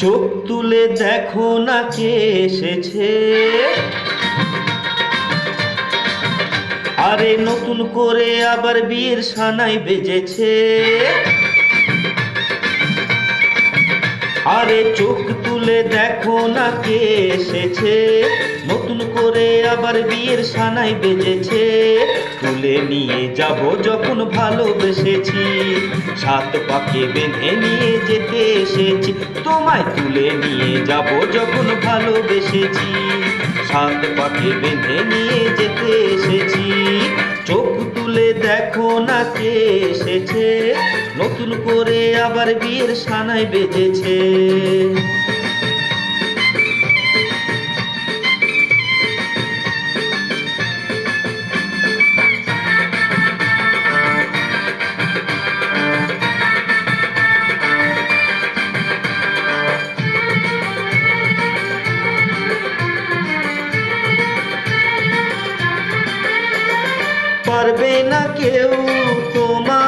চোখ তুলে দেখো না কে এসেছে, আরে নতুন করে আবার বিয়ের সানাই বেজেছে। আরে চোখ তুলে দেখো না কে এসেছে, নতুন করে আবার বিয়ের সানাই বেজেছে। তুলে নিয়ে যাব যখন ভালোবেসেছি, সাত পাকে বেঁধে নিয়ে যেতে এসেছি। তোমায় তুলে নিয়ে যাব যখন ভালোবেসেছি, সাত পাকে বেঁধে নিয়ে যেতে এসেছি। চোখ তুলে দেখো না কে এসেছে, নতুন করে আবার বিয়ের সানাই বেজেছে। পারবে না কেউ তোমার